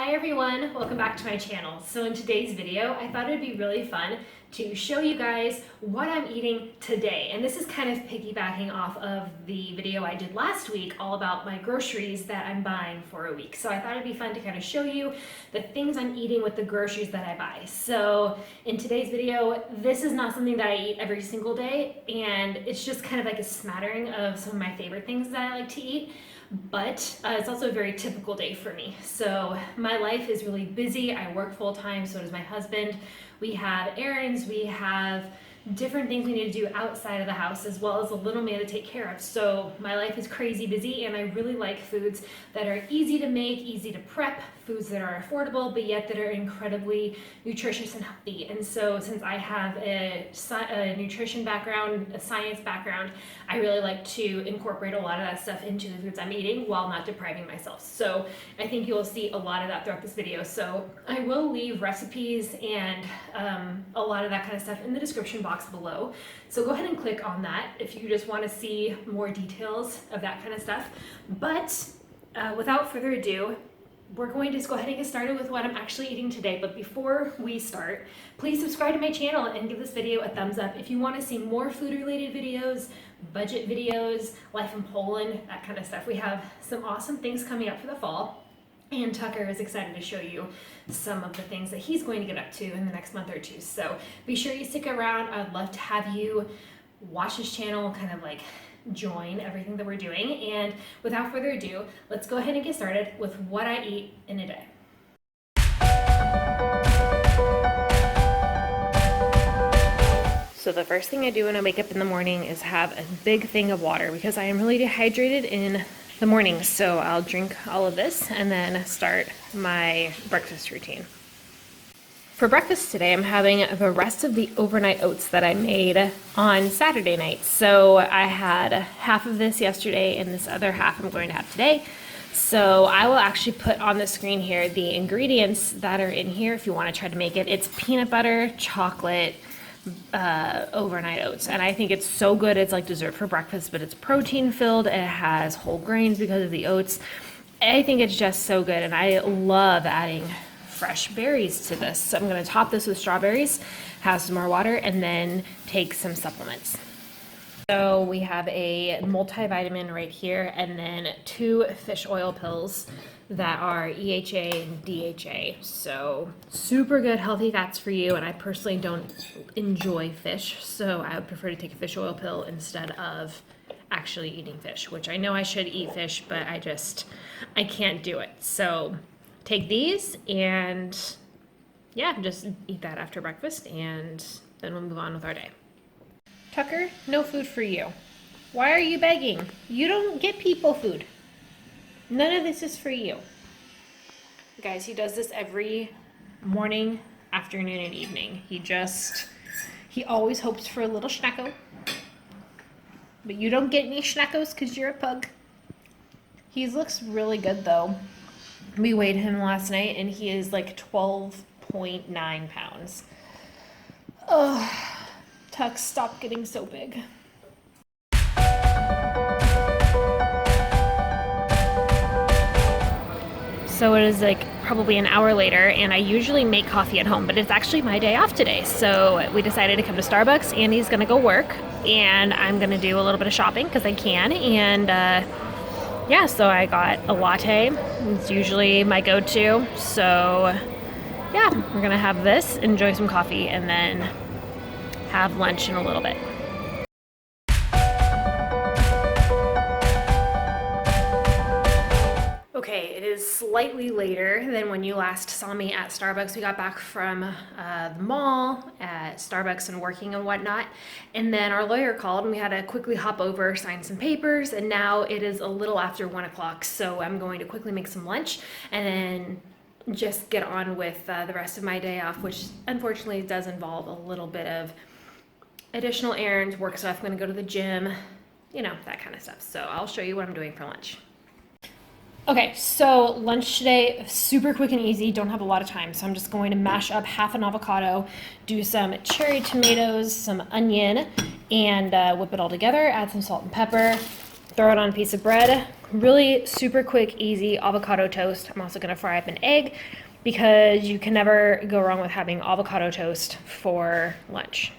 Hi everyone, welcome back to my channel. So in today's video, I thought it'd be really fun to show you guys what I'm eating today. And this is kind of piggybacking off of the video I did last week all about my groceries that I'm buying for a week. So I thought it'd be fun to kind of show you the things I'm eating with the groceries that I buy. So in today's video, this is not something that I eat every single day, and it's just kind of like a smattering of some of my favorite things that I like to eat. But it's also a very typical day for me. So my life is really busy. I work full time, so does my husband. We have errands, we have different things we need to do outside of the house, as well as a little man to take care of. So my life is crazy busy, and I really like foods that are easy to make, easy to prep, foods that are affordable, but yet that are incredibly nutritious and healthy. And so since I have a nutrition background, a science background, I really like to incorporate a lot of that stuff into the foods I'm eating while not depriving myself. So I think you'll see a lot of that throughout this video. So I will leave recipes and a lot of that kind of stuff in the description box below. So go ahead and click on that if you just want to see more details of that kind of stuff. But without further ado, we're going to just go ahead and get started with what I'm actually eating today. But before we start, please subscribe to my channel and give this video a thumbs up if you want to see more food related videos, budget videos, life in Poland, that kind of stuff. We have some awesome things coming up for the fall, and Tucker is excited to show you some of the things that he's going to get up to in the next month or two. So be sure you stick around. I'd love to have you watch this channel, kind of like join everything that we're doing. And without further ado, let's go ahead and get started with what I eat in a day. So the first thing I do when I wake up in the morning is have a big thing of water, because I am really dehydrated in the morning. So I'll drink all of this and then start my breakfast routine. For breakfast today, I'm having the rest of the overnight oats that I made on Saturday night. So I had half of this yesterday, and this other half I'm going to have today. So I will actually put on the screen here the ingredients that are in here if you want to try to make it. It's peanut butter, chocolate, overnight oats, and I think it's so good. It's like dessert for breakfast, but it's protein filled. It has whole grains because of the oats. I think it's just so good, and I love adding fresh berries to this. So I'm going to top this with strawberries, have some more water, and then take some supplements. So we have a multivitamin right here, and then 2 fish oil pills that are EHA and DHA. So super good healthy fats for you, and I personally don't enjoy fish, so I would prefer to take a fish oil pill instead of actually eating fish, which I know I should eat fish, but I can't do it. So take these and yeah, just eat that after breakfast, and then we'll move on with our day. Tucker, no food for you. Why are you begging? You don't get people food. None of this is for you. Guys, he does this every morning, afternoon, and evening. He always hopes for a little schnacko. But you don't get any schnackos because you're a pug. He looks really good though. We weighed him last night, and he is like 12.9 pounds. Ugh, Tux, stop getting so big. So it is like probably an hour later, and I usually make coffee at home, but it's actually my day off today. So we decided to come to Starbucks. Andy's gonna go work, and I'm gonna do a little bit of shopping because I can. And yeah, so I got a latte. It's usually my go-to. So yeah, we're gonna have this, enjoy some coffee, and then have lunch in a little bit. Okay, it is slightly later than when you last saw me at Starbucks. We got back from the mall at Starbucks and working and whatnot. And then our lawyer called, and we had to quickly hop over, sign some papers. And now it is a little after 1 o'clock. So I'm going to quickly make some lunch and then just get on with the rest of my day off, which unfortunately does involve a little bit of additional errands, work stuff. I'm going to go to the gym, you know, that kind of stuff. So I'll show you what I'm doing for lunch. Okay, so lunch today, super quick and easy, don't have a lot of time. So I'm just going to mash up half an avocado, do some cherry tomatoes, some onion, and whip it all together, add some salt and pepper, throw it on a piece of bread. Really super quick, easy avocado toast. I'm also gonna fry up an egg because you can never go wrong with having avocado toast for lunch.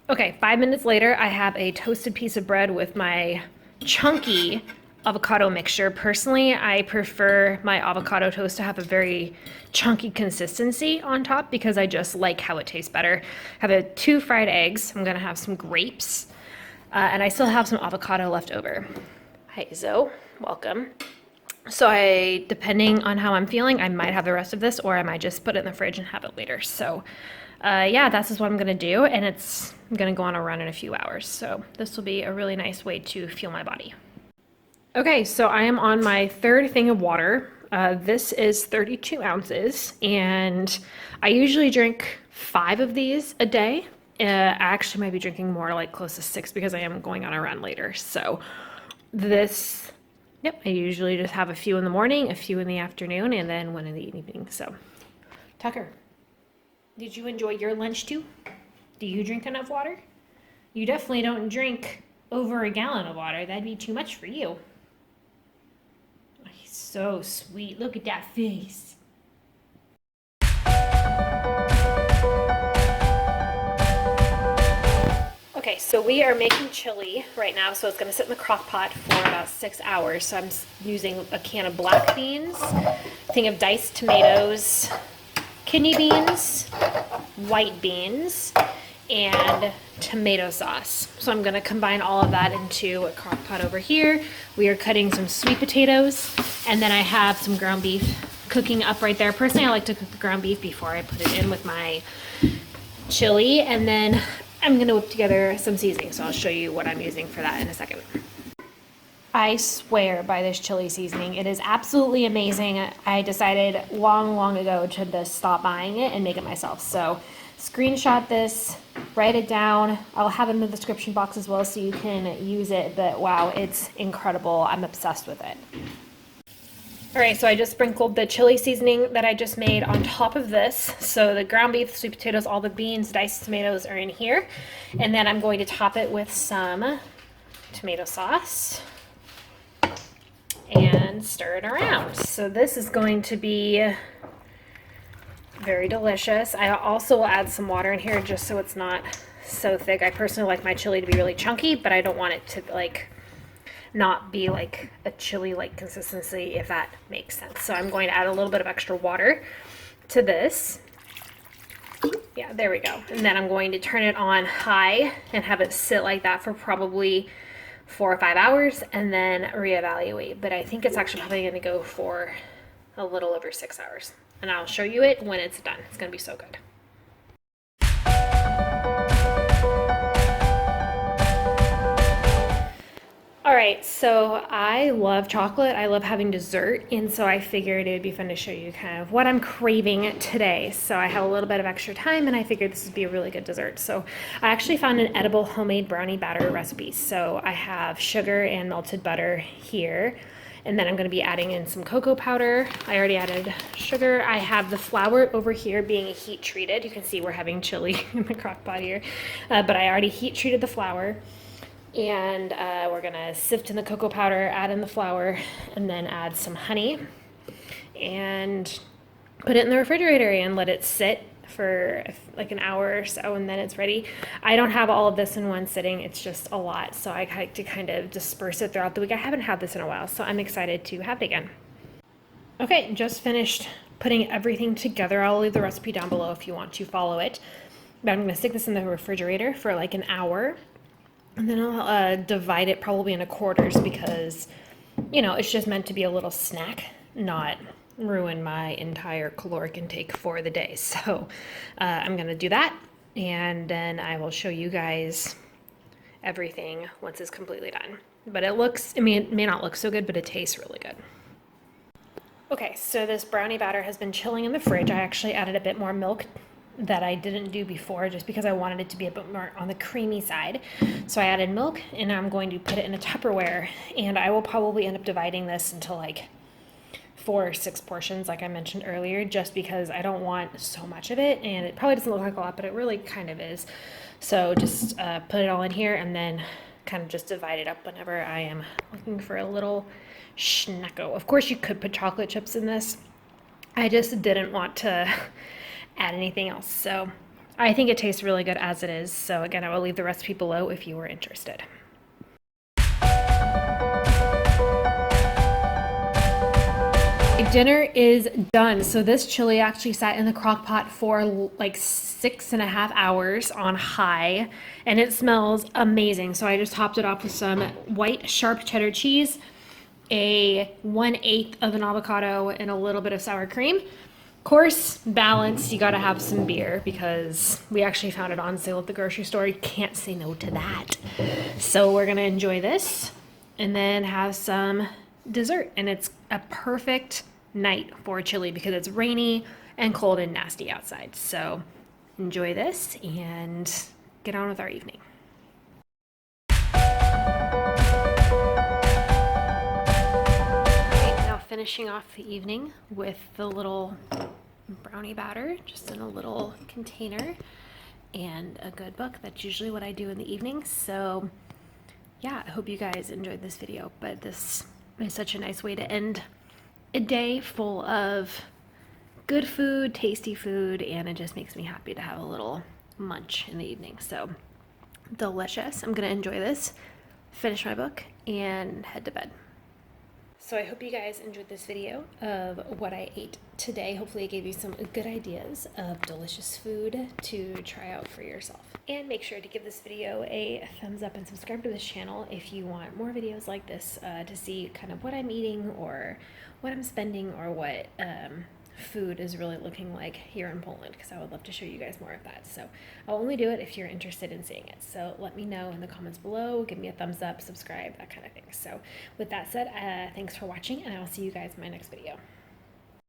Okay, 5 minutes later, I have a toasted piece of bread with my chunky avocado mixture. Personally, I prefer my avocado toast to have a very chunky consistency on top because I just like how it tastes better. I have 2 fried eggs. I'm gonna have some grapes, and I still have some avocado left over. Hi, Zoe, welcome. So depending on how I'm feeling, I might have the rest of this or I might just put it in the fridge and have it later. So yeah, that's just what I'm gonna do, and I'm gonna go on a run in a few hours. So this will be a really nice way to fuel my body. Okay, so I am on my 3rd thing of water. This is 32 ounces, and I usually drink 5 of these a day. I actually might be drinking more, like close to 6, because I am going on a run later. So yep, I usually just have a few in the morning, a few in the afternoon, and then one in the evening. So, Tucker, did you enjoy your lunch too? Do you drink enough water? You definitely don't drink over a gallon of water. That'd be too much for you. He's so sweet. Look at that face. Okay, so we are making chili right now, so it's going to sit in the crock pot for about 6 hours. So I'm using a can of black beans, a thing of diced tomatoes, kidney beans, white beans, and tomato sauce. So I'm going to combine all of that into a crock pot over here. We are cutting some sweet potatoes, and then I have some ground beef cooking up right there. Personally, I like to cook the ground beef before I put it in with my chili, and then I'm going to whip together some seasoning. So I'll show you what I'm using for that in a second. I swear by this chili seasoning. It is absolutely amazing. I decided long ago to just stop buying it and make it myself. So screenshot this, write it down. I'll have it in the description box as well so you can use it. But wow, it's incredible. I'm obsessed with it. All right, so I just sprinkled the chili seasoning that I just made on top of this. So the ground beef, sweet potatoes, all the beans, diced tomatoes are in here. And then I'm going to top it with some tomato sauce and stir it around. So this is going to be very delicious. I also will add some water in here just so it's not so thick. I personally like my chili to be really chunky, but I don't want it to not be like a chili like consistency, if that makes sense. So I'm going to add a little bit of extra water to this. Yeah, there we go. And then I'm going to turn it on high and have it sit like that for probably 4 or 5 hours and then reevaluate. But I think it's actually probably going to go for a little over 6 hours. And I'll show you it when it's done. It's going to be so good. All right, so I love chocolate. I love having dessert, and so I figured it would be fun to show you kind of what I'm craving today. So I have a little bit of extra time, and I figured this would be a really good dessert. So I actually found an edible homemade brownie batter recipe. So I have sugar and melted butter here, and then I'm going to be adding in some cocoa powder. I already added sugar. I have the flour over here being heat treated. You can see we're having chili in the crock pot here, but I already heat treated the flour. And we're gonna sift in the cocoa powder, add in the flour, and then add some honey and put it in the refrigerator and let it sit for like an hour or so, and then it's ready. I don't have all of this in one sitting. It's just a lot, so I like to kind of disperse it throughout the week. I haven't had this in a while, so I'm excited to have it again. Okay, just finished putting everything together. I'll leave the recipe down below if you want to follow it. But I'm gonna stick this in the refrigerator for like an hour. And then I'll divide it probably into quarters because, you know, it's just meant to be a little snack, not ruin my entire caloric intake for the day. So I'm going to do that, and then I will show you guys everything once it's completely done. But it looks, I mean, it may not look so good, but it tastes really good. Okay, so this brownie batter has been chilling in the fridge. I actually added a bit more milk that I didn't do before just because I wanted it to be a bit more on the creamy side. So I added milk, and I'm going to put it in a Tupperware, and I will probably end up dividing this into like 4 or 6 portions like I mentioned earlier, just because I don't want so much of it, and it probably doesn't look like a lot, but it really kind of is. So just put it all in here and then kind of just divide it up whenever I am looking for a little schnacko. Of course, you could put chocolate chips in this. I just didn't want to add anything else. So I think it tastes really good as it is. So again, I will leave the recipe below if you were interested. Dinner is done. So this chili actually sat in the crock pot for like 6.5 hours on high, and it smells amazing. So I just topped it off with some white sharp cheddar cheese, a 1/8 of an avocado, and a little bit of sour cream. Of course, balance, you gotta have some beer because we actually found it on sale at the grocery store. You can't say no to that. So we're gonna enjoy this and then have some dessert. And it's a perfect night for chili because it's rainy and cold and nasty outside. So enjoy this and get on with our evening. Okay, now finishing off the evening with the little brownie batter, just in a little container, and a good book. That's usually what I do in the evening. So yeah, I hope you guys enjoyed this video, but this is such a nice way to end a day full of good food, tasty food, and it just makes me happy to have a little munch in the evening. So delicious. I'm gonna enjoy this, finish my book, and head to bed. So I hope you guys enjoyed this video of what I ate today. Hopefully it gave you some good ideas of delicious food to try out for yourself. And make sure to give this video a thumbs up and subscribe to this channel if you want more videos like this to see kind of what I'm eating or what I'm spending or what food is really looking like here in Poland, because I would love to show you guys more of that. So I'll only do it if you're interested in seeing it. So let me know in the comments below, give me a thumbs up, subscribe, that kind of thing. So with that said, thanks for watching, and I will see you guys in my next video.